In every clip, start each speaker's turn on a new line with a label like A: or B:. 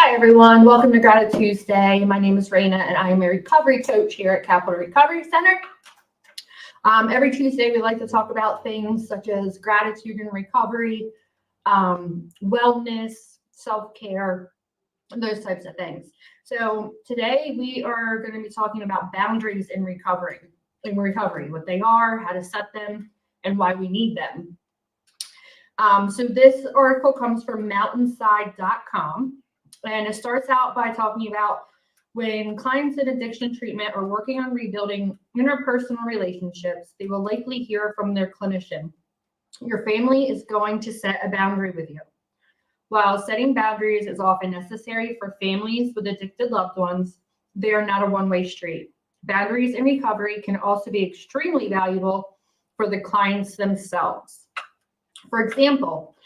A: Hi, everyone. Welcome to GRATITUESDAY. My name is Raina, and I am a recovery coach here at Capital Recovery Center. Every Tuesday, we like to talk about things such as gratitude and recovery, wellness, self-care, those types of things. So today, we are going to be talking about boundaries in recovery, what they are, how to set them, and why we need them. So this article comes from mountainside.com. And it starts out by talking about when clients in addiction treatment are working on rebuilding interpersonal relationships, they will likely hear from their clinician. Your family is going to set a boundary with you. While setting boundaries is often necessary for families with addicted loved ones, they are not a one-way street. Boundaries in recovery can also be extremely valuable for the clients themselves. For example,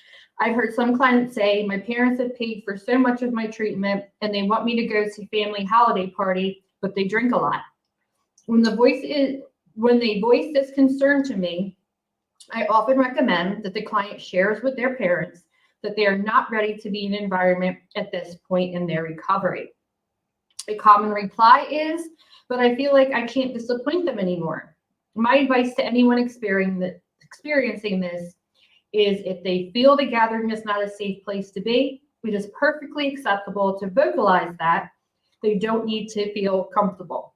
A: I've heard some clients say, my parents have paid for so much of my treatment and they want me to go to family holiday party, but they drink a lot. When they voice this concern to me, I often recommend that the client shares with their parents that they are not ready to be in an environment at this point in their recovery. A common reply is, but I feel like I can't disappoint them anymore. My advice to anyone experiencing this is if they feel the gathering is not a safe place to be, it is perfectly acceptable to vocalize that. They don't need to feel comfortable.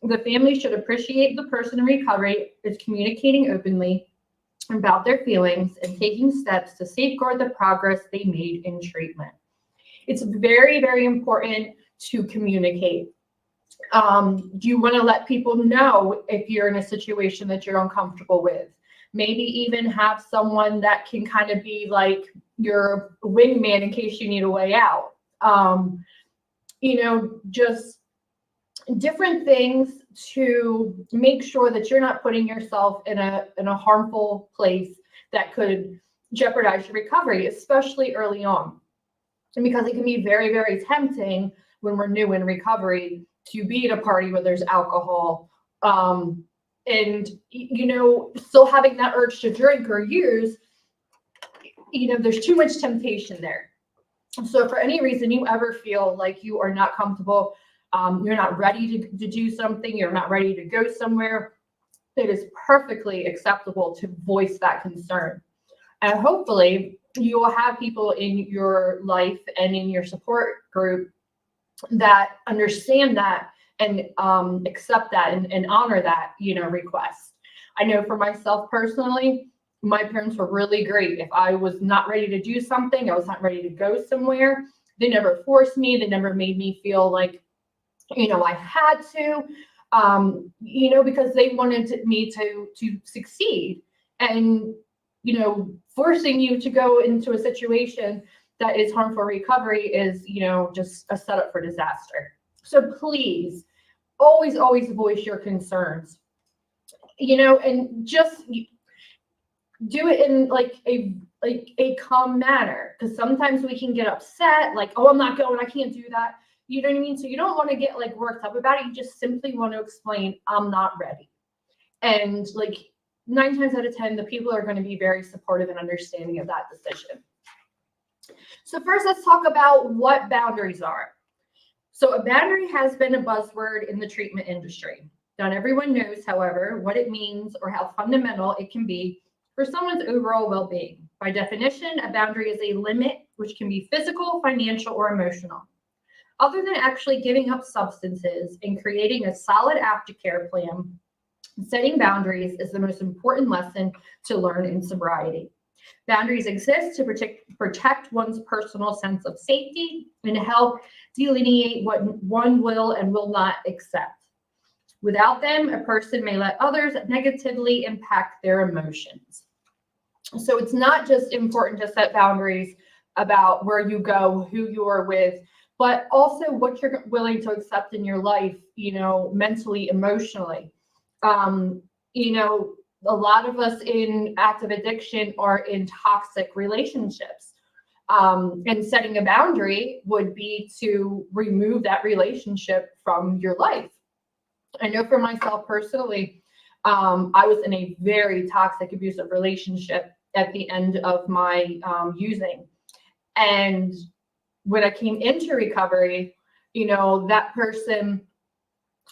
A: The family should appreciate the person in recovery is communicating openly about their feelings and taking steps to safeguard the progress they made in treatment. It's very, very important to communicate. You want to let people know if you're in a situation that you're uncomfortable with. Maybe even have someone that can kind of be like your wingman in case you need a way out. Just different things to make sure that you're not putting yourself in a harmful place that could jeopardize your recovery, especially early on. And because it can be very, very tempting when we're new in recovery to be at a party where there's alcohol, and, still having that urge to drink or use, there's too much temptation there. So for any reason you ever feel like you are not comfortable, you're not ready to do something, you're not ready to go somewhere, it is perfectly acceptable to voice that concern. And hopefully you will have people in your life and in your support group that understand that and accept that and honor that, request. I know for myself personally, my parents were really great. If I was not ready to do something, I was not ready to go somewhere, they never forced me. They never made me feel like, I had to, because they wanted me to succeed. And, forcing you to go into a situation that is harmful recovery is, just a setup for disaster. So please, always voice your concerns, and just do it in like a calm manner. Because sometimes we can get upset, like, oh, I'm not going, I can't do that. You know what I mean? So you don't want to get like worked up about it. You just simply want to explain, I'm not ready. And like 9 times out of 10, the people are going to be very supportive and understanding of that decision. So first, let's talk about what boundaries are. So a boundary has been a buzzword in the treatment industry. Not everyone knows, however, what it means or how fundamental it can be for someone's overall well-being. By definition, a boundary is a limit which can be physical, financial, or emotional. Other than actually giving up substances and creating a solid aftercare plan, setting boundaries is the most important lesson to learn in sobriety. Boundaries exist to protect one's personal sense of safety and help delineate what one will and will not accept. Without them, a person may let others negatively impact their emotions. So it's not just important to set boundaries about where you go, who you are with, but also what you're willing to accept in your life, mentally, emotionally. A lot of us in active addiction are in toxic relationships. And setting a boundary would be to remove that relationship from your life. I know for myself personally, I was in a very toxic, abusive relationship at the end of my using. And when I came into recovery, that person,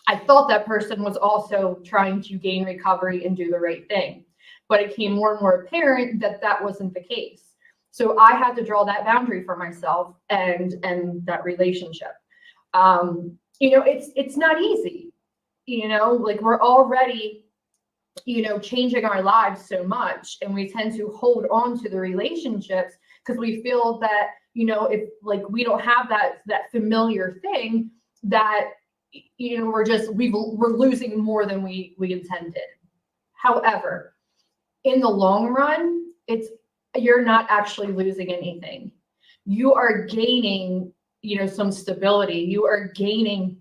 A: I thought that person was also trying to gain recovery and do the right thing. But it became more and more apparent that that wasn't the case. So I had to draw that boundary for myself and that relationship. It's not easy. Like we're already, changing our lives so much, and we tend to hold on to the relationships because we feel that, if like we don't have that familiar thing, that we're losing more than we intended. However, in the long run, you're not actually losing anything. You are gaining, some stability. You are gaining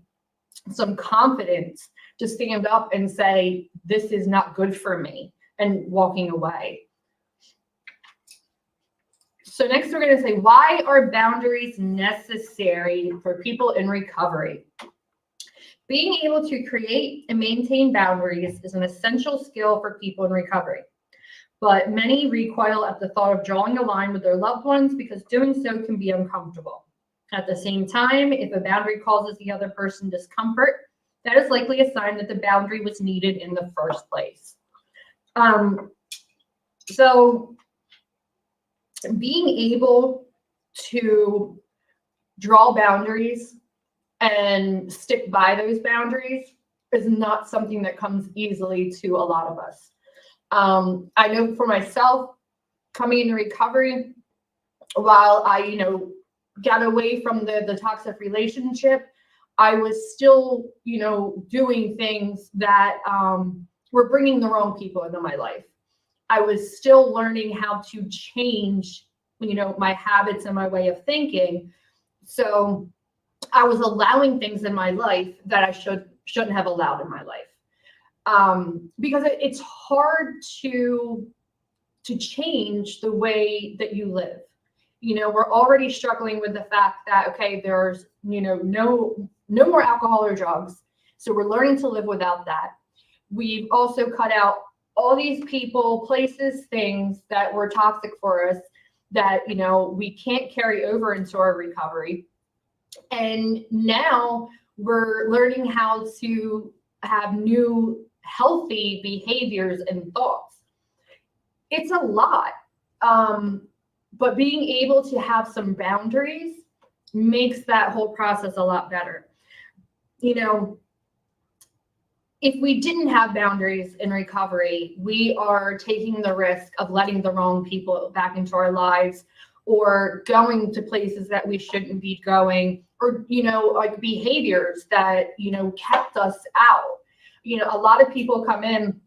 A: some confidence to stand up and say, this is not good for me, and walking away. So next we're going to say, why are boundaries necessary for people in recovery? Being able to create and maintain boundaries is an essential skill for people in recovery. But many recoil at the thought of drawing a line with their loved ones because doing so can be uncomfortable. At the same time, if a boundary causes the other person discomfort, that is likely a sign that the boundary was needed in the first place. So being able to draw boundaries and stick by those boundaries is not something that comes easily to a lot of us. I know for myself, coming into recovery, while I, got away from the toxic relationship, I was still, doing things that were bringing the wrong people into my life. I was still learning how to change, my habits and my way of thinking. So I was allowing things in my life that I shouldn't have allowed in my life. Because it's hard to change the way that you live. We're already struggling with the fact that, okay, there's, no more alcohol or drugs. So we're learning to live without that. We've also cut out all these people, places, things that were toxic for us that, we can't carry over into our recovery. And now we're learning how to have new healthy behaviors and thoughts. It's a lot. But being able to have some boundaries makes that whole process a lot better. If we didn't have boundaries in recovery, we are taking the risk of letting the wrong people back into our lives, or going to places that we shouldn't be going, or, like behaviors that, kept us out. A lot of people come in,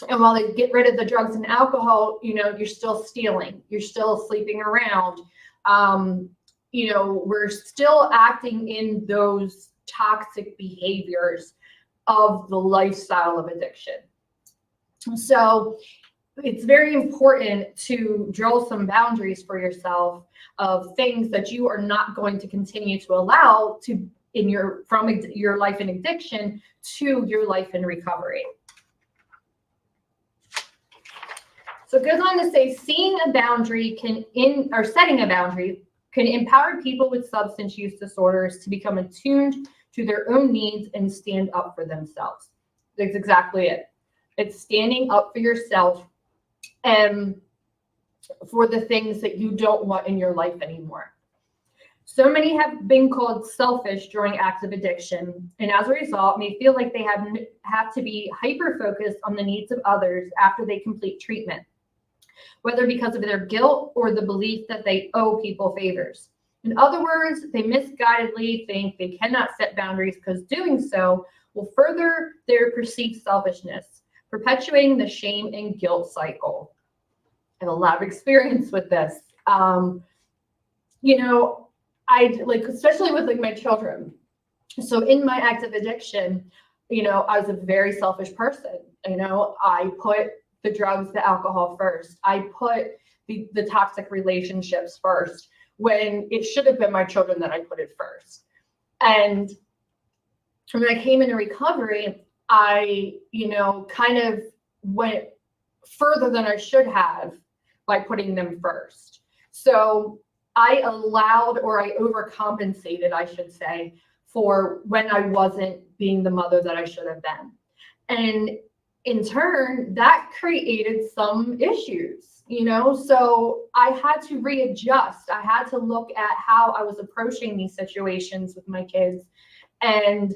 A: and while they get rid of the drugs and alcohol, you're still stealing, you're still sleeping around. We're still acting in those toxic behaviors of the lifestyle of addiction. So it's very important to draw some boundaries for yourself of things that you are not going to continue to allow to from your life in addiction to your life in recovery. So it goes on to say, setting a boundary can empower people with substance use disorders to become attuned to their own needs and stand up for themselves. That's exactly it. It's standing up for yourself and for the things that you don't want in your life anymore. So many have been called selfish during acts of addiction, and as a result, may feel like they have to be hyper-focused on the needs of others after they complete treatment, whether because of their guilt or the belief that they owe people favors. In other words, they misguidedly think they cannot set boundaries because doing so will further their perceived selfishness, perpetuating the shame and guilt cycle. I have a lot of experience with this. I especially with my children. So in my active addiction, I was a very selfish person. I put the drugs, the alcohol first. I put the toxic relationships first, when it should have been my children that I put it first. And when I came into recovery, I, kind of went further than I should have by putting them first. So I allowed, or I overcompensated, I should say, for when I wasn't being the mother that I should have been. And in turn, that created some issues, so I had to readjust. I had to look at how I was approaching these situations with my kids, and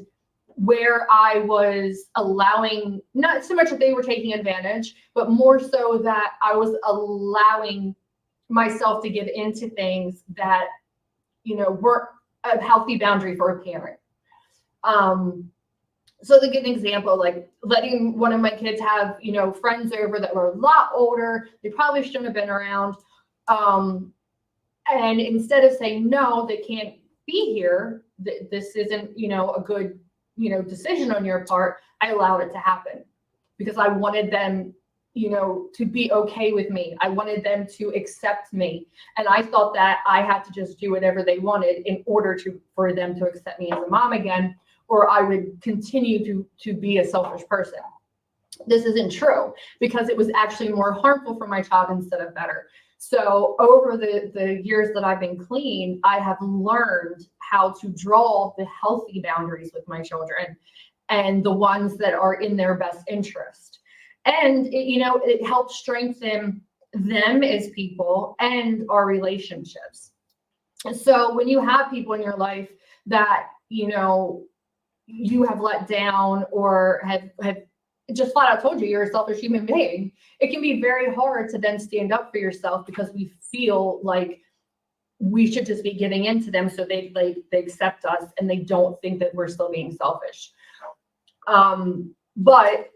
A: where I was allowing, not so much that they were taking advantage, but more so that I was allowing myself to give into things that, weren't a healthy boundary for a parent. So to give an example, like letting one of my kids have, friends over that were a lot older, they probably shouldn't have been around. And instead of saying, no, they can't be here, this isn't, a good, decision on your part, I allowed it to happen because I wanted them, to be okay with me. I wanted them to accept me. And I thought that I had to just do whatever they wanted in order for them to accept me as a mom again, or I would continue to be a selfish person. This isn't true, because it was actually more harmful for my child instead of better. So over the years that I've been clean, I have learned how to draw the healthy boundaries with my children and the ones that are in their best interest. And it helps strengthen them as people and our relationships. So when you have people in your life that, you have let down or have just flat out told you you're a selfish human being, it can be very hard to then stand up for yourself, because we feel like we should just be giving in to them so they accept us and they don't think that we're still being selfish. But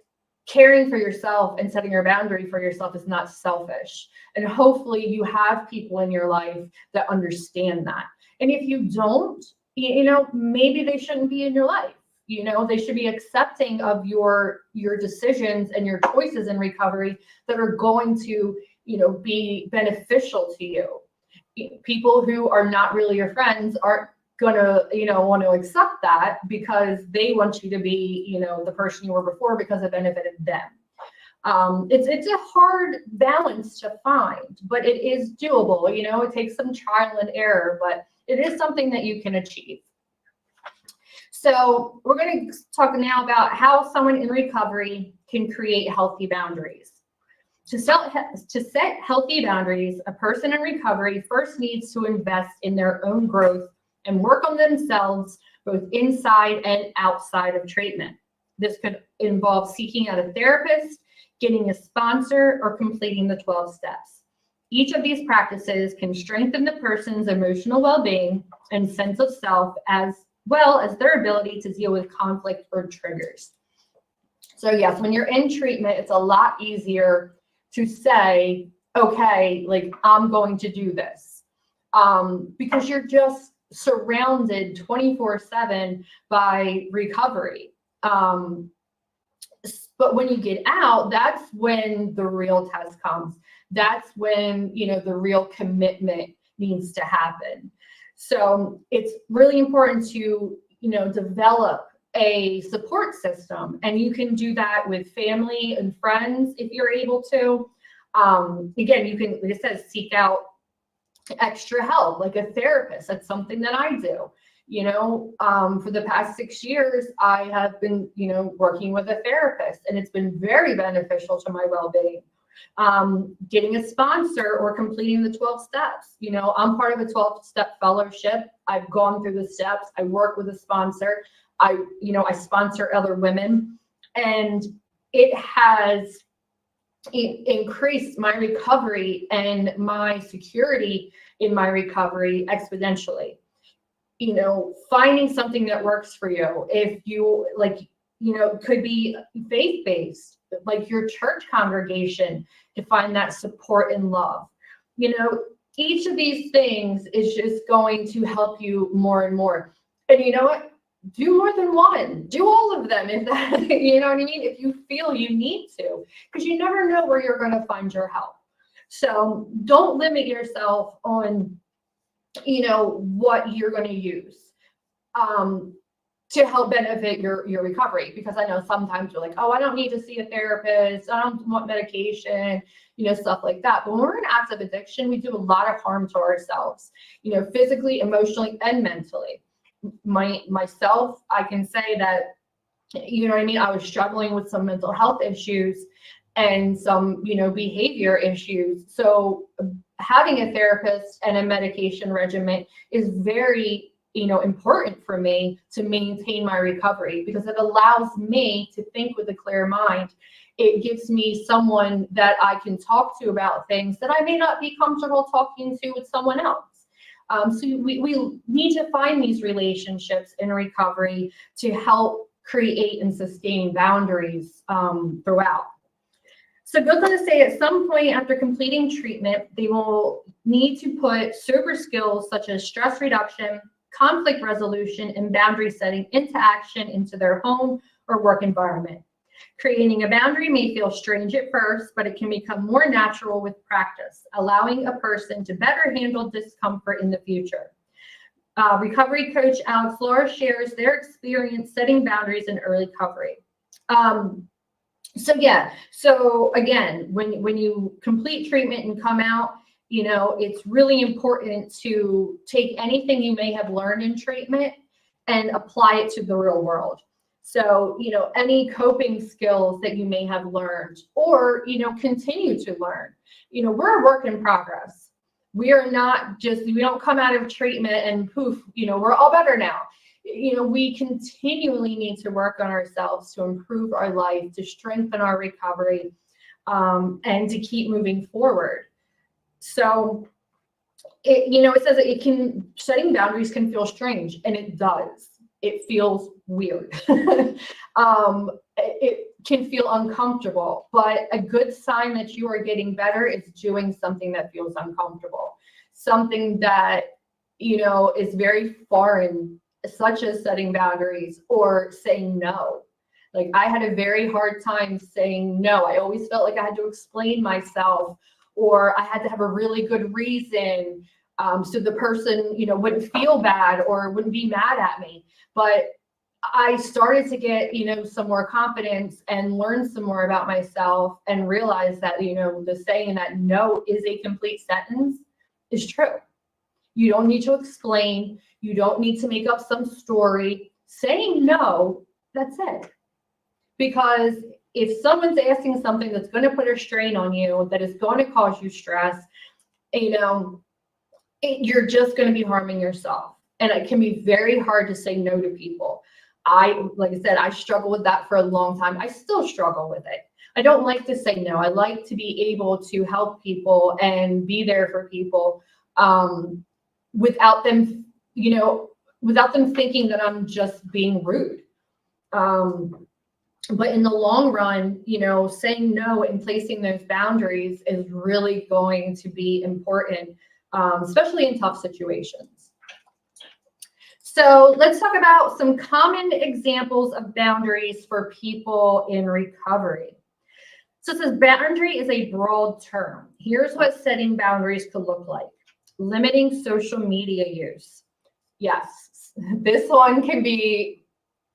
A: caring for yourself and setting your boundary for yourself is not selfish. And hopefully you have people in your life that understand that. And if you don't, maybe they shouldn't be in your life. They should be accepting of your decisions and your choices in recovery that are going to, be beneficial to you. People who are not really your friends aren't gonna, want to accept that because they want you to be, the person you were before because it benefited them. It's a hard balance to find, but it is doable. It takes some trial and error, but it is something that you can achieve. So we're going to talk now about how someone in recovery can create healthy boundaries. To set healthy boundaries, a person in recovery first needs to invest in their own growth and work on themselves both inside and outside of treatment. This could involve seeking out a therapist, getting a sponsor, or completing the 12 steps. Each of these practices can strengthen the person's emotional well-being and sense of self, as well as their ability to deal with conflict or triggers. So yes, when you're in treatment, it's a lot easier to say, okay, like I'm going to do this, because you're just surrounded 24/7 by recovery. But when you get out, that's when the real test comes. That's when, the real commitment needs to happen. So it's really important to, develop a support system, and you can do that with family and friends if you're able to. Again, you can, like I said, seek out extra help, like a therapist. That's something that I do. For the past 6 years, I have been, working with a therapist, and it's been very beneficial to my well-being. Getting a sponsor or completing the 12 steps. I'm part of a 12-step fellowship. I've gone through the steps. I work with a sponsor. I sponsor other women, and it has increased my recovery and my security in my recovery exponentially. Finding something that works for you. If you could be faith-based, like your church congregation, to find that support and love. Each of these things is just going to help you more and more. And you know what? Do more than one. Do all of them if that, you know what I mean? If you feel you need to, because you never know where you're going to find your help. So don't limit yourself on, what you're going to use. to help benefit your recovery. Because I know sometimes you're like, oh, I don't need to see a therapist, I don't want medication, stuff like that. But when we're in active addiction, we do a lot of harm to ourselves, physically, emotionally, and mentally. Myself, I can say that, I was struggling with some mental health issues and some, behavior issues. So having a therapist and a medication regimen is very, important for me to maintain my recovery, because it allows me to think with a clear mind. It gives me someone that I can talk to about things that I may not be comfortable talking to with someone else. So we need to find these relationships in recovery to help create and sustain boundaries throughout. So goes on to say, at some point after completing treatment, they will need to put sober skills such as stress reduction, conflict resolution, and boundary setting into action into their home or work environment. Creating a boundary may feel strange at first, but it can become more natural with practice, allowing a person to better handle discomfort in the future. Recovery coach Alex Laura shares their experience setting boundaries in early recovery. So again, when you complete treatment and come out, it's really important to take anything you may have learned in treatment and apply it to the real world. So, any coping skills that you may have learned or, continue to learn, we're a work in progress. We are not just, we don't come out of treatment and poof, we're all better now. We continually need to work on ourselves to improve our life, to strengthen our recovery, and to keep moving forward. So, it says that setting boundaries can feel strange, and it does. It feels weird. It can feel uncomfortable, but a good sign that you are getting better is doing something that feels uncomfortable, something that, is very foreign, such as setting boundaries or saying no. Like, I had a very hard time saying no. I always felt like I had to explain myself, or I had to have a really good reason, so the person, wouldn't feel bad or wouldn't be mad at me. But I started to get, some more confidence and learn some more about myself and realize that, the saying that no is a complete sentence is true. You don't need to explain. You don't need to make up some story. Saying no, that's it. Because if someone's asking something that's going to put a strain on you, that is going to cause you stress, you're just going to be harming yourself. And it can be very hard to say no to people. Like I said, I struggled with that for a long time. I still struggle with it. I don't like to say no. I like to be able to help people and be there for people, without them, without them thinking that I'm just being rude. But in the long run, saying no and placing those boundaries is really going to be important, especially in tough situations. So let's talk about some common examples of boundaries for people in recovery. So it says boundary is a broad term. Here's what setting boundaries could look like. Limiting social media use. Yes, this one can be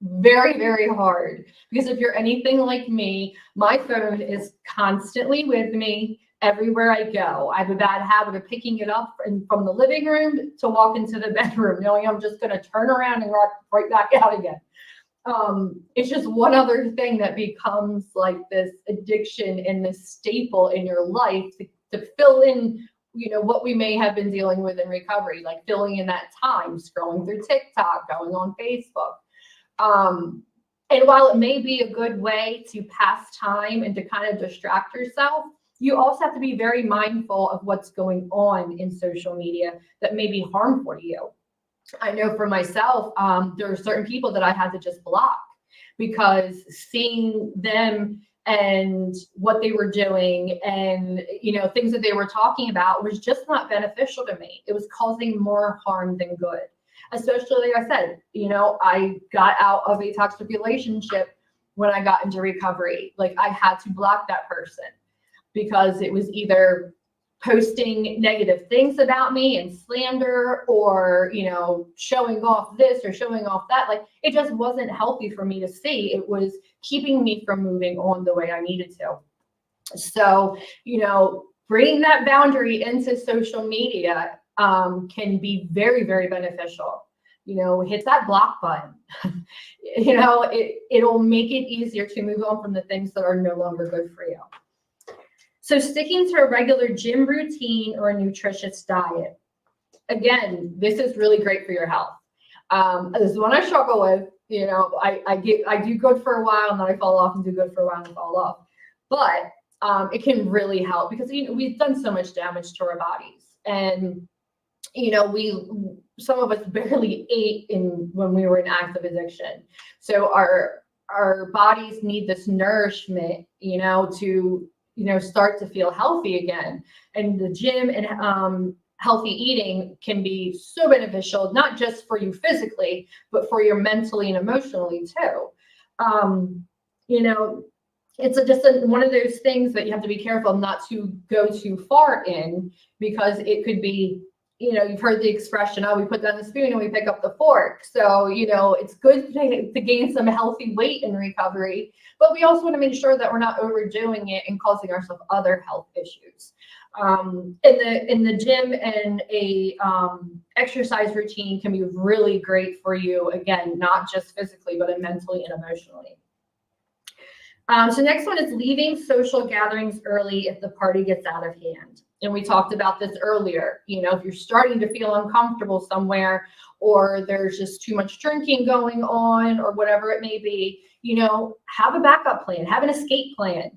A: very, very hard, because if you're anything like me, my phone is constantly with me everywhere I go. I have a bad habit of picking it up from the living room to walk into the bedroom, knowing I'm just going to turn around and walk right back out again. It's just one other thing that becomes like this addiction and this staple in your life to fill in, what we may have been dealing with in recovery, like filling in that time, scrolling through TikTok, going on Facebook. And while it may be a good way to pass time and to kind of distract yourself, you also have to be very mindful of what's going on in social media that may be harmful to you. I know for myself, there are certain people that I had to just block, because seeing them and what they were doing and, things that they were talking about was just not beneficial to me. It was causing more harm than good. Especially, like I said, I got out of a toxic relationship when I got into recovery. Like, I had to block that person, because it was either posting negative things about me and slander, or, showing off this or showing off that. Like, it just wasn't healthy for me to see. It was keeping me from moving on the way I needed to. So, bringing that boundary into social media can be very, very beneficial. Hit that block button. It'll make it easier to move on from the things that are no longer good for you. So sticking to a regular gym routine or a nutritious diet. Again, this is really great for your health. This is one I struggle with. I do good for a while and then I fall off, and do good for a while and fall off. But it can really help, because we've done so much damage to our bodies, and some of us barely ate when we were in active addiction. So our bodies need this nourishment, to start to feel healthy again. And the gym and healthy eating can be so beneficial, not just for you physically, but for you mentally and emotionally too. It's just one of those things that you have to be careful not to go too far in, because it could be, you've heard the expression, we put down the spoon and we pick up the fork. So, it's good to gain some healthy weight in recovery, but we also want to make sure that we're not overdoing it and causing ourselves other health issues. In the gym, and a exercise routine can be really great for you, again, not just physically, but mentally and emotionally. So next one is leaving social gatherings early if the party gets out of hand. And we talked about this earlier. If you're starting to feel uncomfortable somewhere, or there's just too much drinking going on, or whatever it may be, have a backup plan, have an escape plan.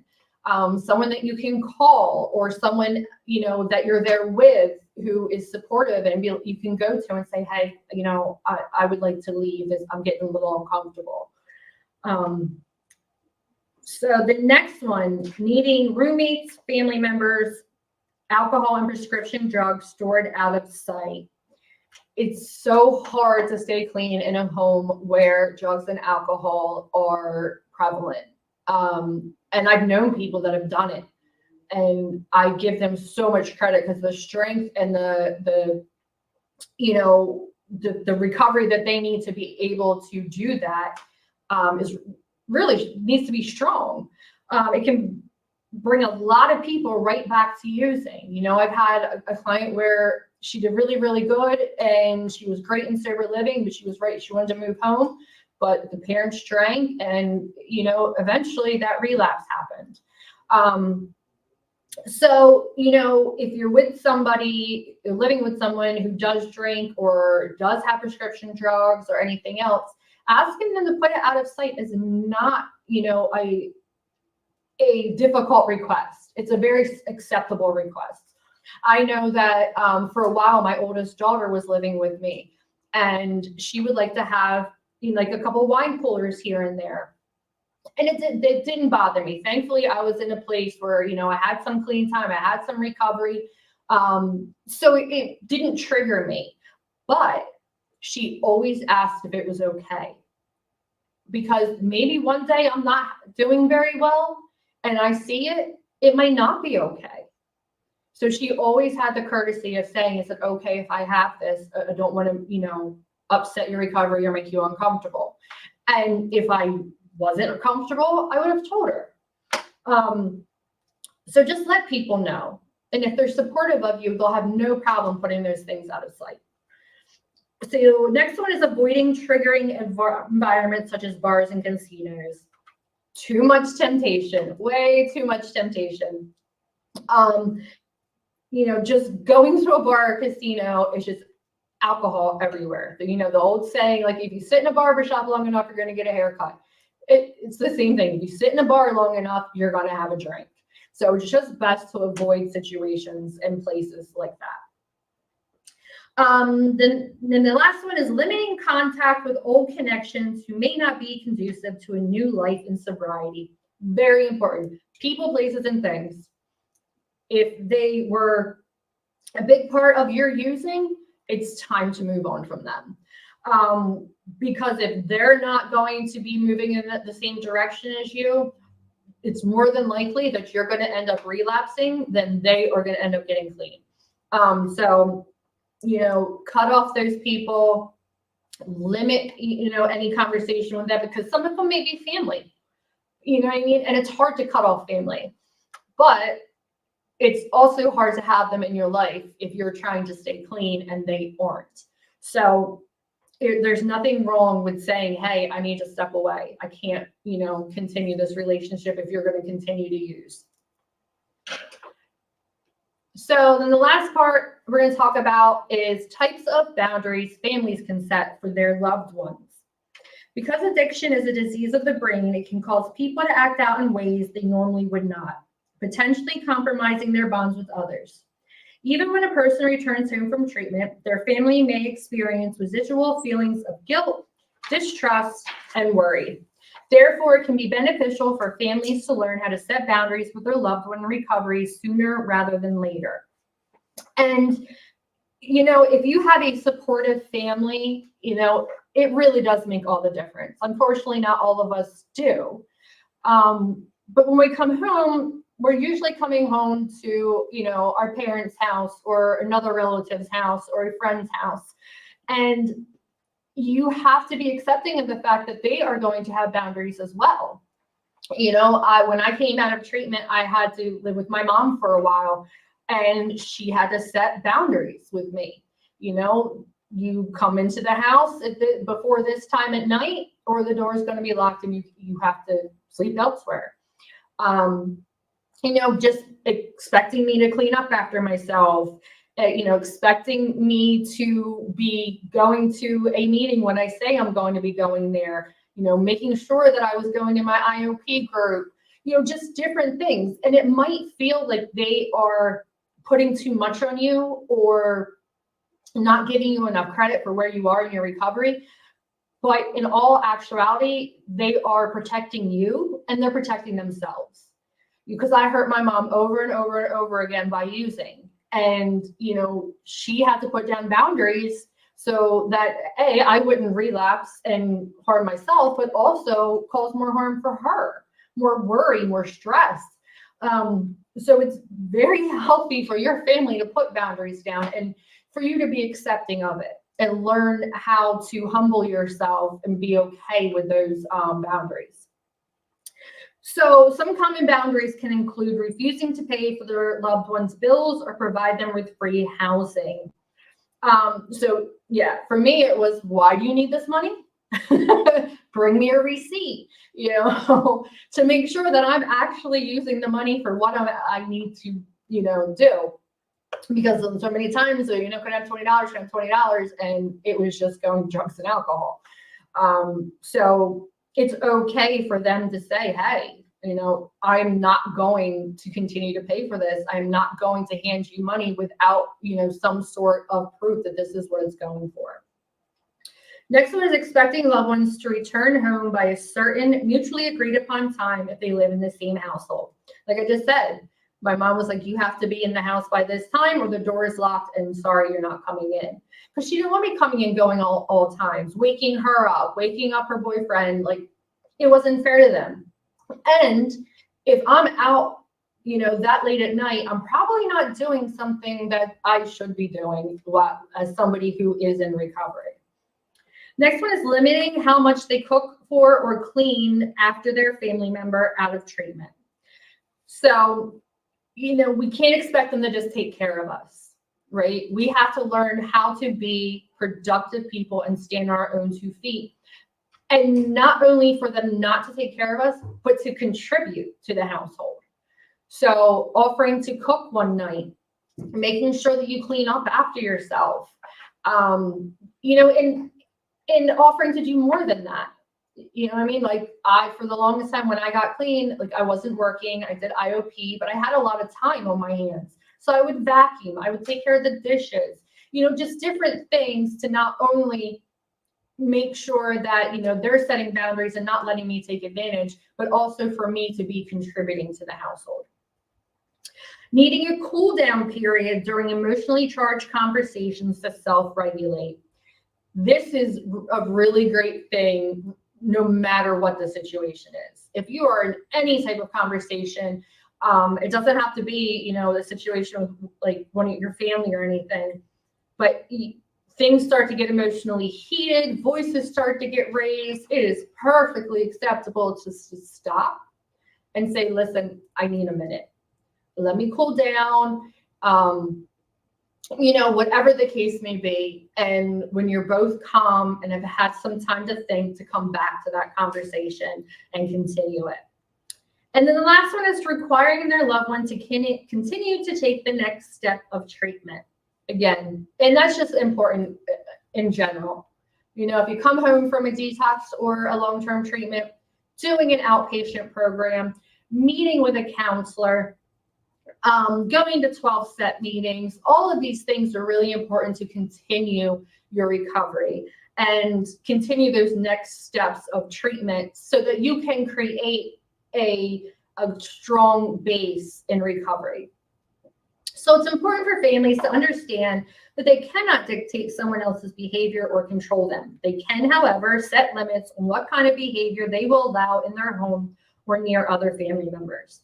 A: Someone that you can call, or someone, that you're there with who is supportive, and you can go to and say, hey, I would like to leave. I'm getting a little uncomfortable. So the next one, needing roommates, family members, alcohol and prescription drugs stored out of sight. It's so hard to stay clean in a home where drugs and alcohol are prevalent. And I've known people that have done it, and I give them so much credit, because the strength and the recovery that they need to be able to do that is really needs to be strong. It can bring a lot of people right back to using. I've had a client where she did really, really good, and she was great in sober living, but she was right. She wanted to move home, but the parents drank, and, eventually that relapse happened. So, if you're with somebody, you're living with someone who does drink or does have prescription drugs or anything else, asking them to put it out of sight is not, a difficult request. It's a very acceptable request. I know that for a while, my oldest daughter was living with me, and she would like to have a couple wine coolers here and there. And it didn't bother me. Thankfully, I was in a place where, I had some clean time, I had some recovery. So it didn't trigger me, but she always asked if it was okay, because maybe one day I'm not doing very well and I see it might not be okay. So she always had the courtesy of saying, is it okay if I have this? I don't want to, upset your recovery or make you uncomfortable. And if I wasn't comfortable, I would have told her. So just let people know. And if they're supportive of you, they'll have no problem putting those things out of sight. So next one is avoiding triggering environments such as bars and casinos. Too much temptation, way too much temptation. Just going to a bar or casino is just alcohol everywhere. The old saying, like, if you sit in a barber shop long enough, you're going to get a haircut. It's the same thing. If you sit in a bar long enough, you're going to have a drink. So it's just best to avoid situations and places like that. Then the last one is limiting contact with old connections who may not be conducive to a new life in sobriety. Very important. People, places, and things. If they were a big part of your using, it's time to move on from them. Because if they're not going to be moving in the same direction as you, it's more than likely that you're going to end up relapsing than they are going to end up getting clean. So, cut off those people, limit, any conversation with them, because some of them may be family, you know what I mean? And it's hard to cut off family, but it's also hard to have them in your life if you're trying to stay clean and they aren't. So there's nothing wrong with saying, hey, I need to step away. I can't, continue this relationship if you're going to continue to use. So then the last part we're going to talk about is types of boundaries families can set for their loved ones. Because addiction is a disease of the brain, it can cause people to act out in ways they normally would not, potentially compromising their bonds with others. Even when a person returns home from treatment, their family may experience residual feelings of guilt, distrust, and worry. Therefore, it can be beneficial for families to learn how to set boundaries with their loved one in recovery sooner rather than later. And, if you have a supportive family, it really does make all the difference. Unfortunately, not all of us do. But when we come home, we're usually coming home to, our parents' house or another relative's house or a friend's house. And you have to be accepting of the fact that they are going to have boundaries as well. When I came out of treatment, I had to live with my mom for a while, and she had to set boundaries with me. You come into the house before this time at night, or the door is going to be locked and you have to sleep elsewhere. Just expecting me to clean up after myself, expecting me to be going to a meeting when I say I'm going to be going there, making sure that I was going to my IOP group, just different things. And it might feel like they are putting too much on you or not giving you enough credit for where you are in your recovery. But in all actuality, they are protecting you and they're protecting themselves. Because I hurt my mom over and over and over again by using. And, she had to put down boundaries so that, A, I wouldn't relapse and harm myself, but also cause more harm for her, more worry, more stress. So it's very healthy for your family to put boundaries down and for you to be accepting of it and learn how to humble yourself and be okay with those boundaries. So some common boundaries can include refusing to pay for their loved one's bills or provide them with free housing. For me, it was, why do you need this money? Bring me a receipt, to make sure that I'm actually using the money for what I need to, do. Because so many times, could I have $20, and it was just going to drugs and alcohol. So it's okay for them to say, hey, I'm not going to continue to pay for this. I'm not going to hand you money without, some sort of proof that this is what it's going for. Next one is expecting loved ones to return home by a certain mutually agreed upon time if they live in the same household. Like I just said, my mom was like, you have to be in the house by this time or the door is locked and sorry, you're not coming in. Because she didn't want me coming and going all times, waking her up, waking up her boyfriend. Like, it wasn't fair to them. And if I'm out, that late at night, I'm probably not doing something that I should be doing as somebody who is in recovery. Next one is limiting how much they cook for or clean after their family member out of treatment. So, we can't expect them to just take care of us, right? We have to learn how to be productive people and stand on our own 2 feet. And not only for them not to take care of us, but to contribute to the household. So offering to cook one night, making sure that you clean up after yourself, and offering to do more than that. Like for the longest time when I got clean, like I wasn't working, I did IOP, but I had a lot of time on my hands. So I would vacuum, I would take care of the dishes, just different things to not only make sure that, they're setting boundaries and not letting me take advantage, but also for me to be contributing to the household. Needing a cool down period during emotionally charged conversations to self-regulate. This is a really great thing no matter what the situation is. If you are in any type of conversation, it doesn't have to be, you know, the situation with like one of your family or anything, but things start to get emotionally heated, voices start to get raised. It is perfectly acceptable to stop and say, listen, I need a minute. Let me cool down. You know, whatever the case may be. And when you're both calm and have had some time to think, to come back to that conversation and continue it. And then the last one is requiring their loved one to continue to take the next step of treatment. Again, and that's just important in general. You know, if you come home from a detox or a long-term treatment, doing an outpatient program, meeting with a counselor, going to 12-step meetings, all of these things are really important to continue your recovery and continue those next steps of treatment so that you can create a strong base in recovery. So it's important for families to understand that they cannot dictate someone else's behavior or control them. They can, however, set limits on what kind of behavior they will allow in their home or near other family members.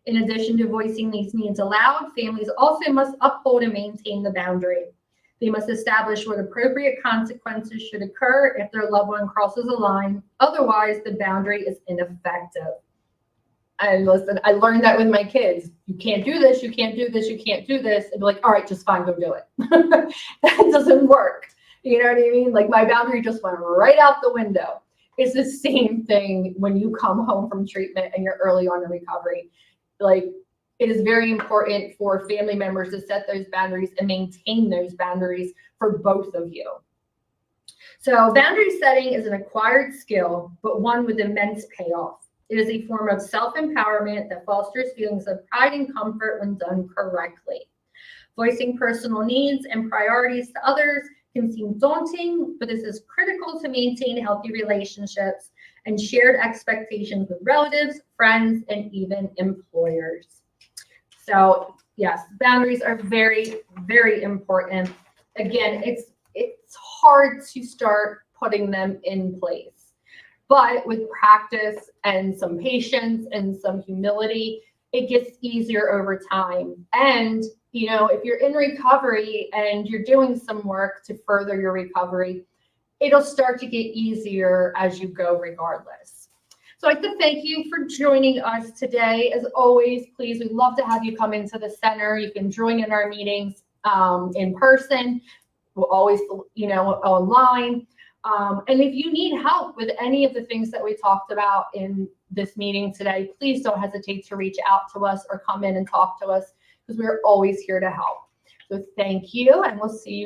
A: In addition to voicing these needs aloud, families also must uphold and maintain the boundary. They must establish what appropriate consequences should occur if their loved one crosses a line. Otherwise, the boundary is ineffective. And listen, I learned that with my kids. You can't do this, you can't do this, you can't do this. And be like, all right, just fine, go do it. That doesn't work. You know what I mean? Like my boundary just went right out the window. It's the same thing when you come home from treatment and you're early on in recovery. Like it is very important for family members to set those boundaries and maintain those boundaries for both of you. So boundary setting is an acquired skill, but one with immense payoff. It is a form of self-empowerment that fosters feelings of pride and comfort when done correctly. Voicing personal needs and priorities to others can seem daunting, but this is critical to maintain healthy relationships and shared expectations with relatives, friends, and even employers. So yes, boundaries are very, very important. Again, it's hard to start putting them in place. But with practice and some patience and some humility, it gets easier over time. And, you know, if you're in recovery and you're doing some work to further your recovery, it'll start to get easier as you go regardless. So I'd like to thank you for joining us today. As always, please, we'd love to have you come into the center. You can join in our meetings in person. We'll always, you know, online. And if you need help with any of the things that we talked about in this meeting today, please don't hesitate to reach out to us or come in and talk to us because we're always here to help. So thank you, and we'll see you.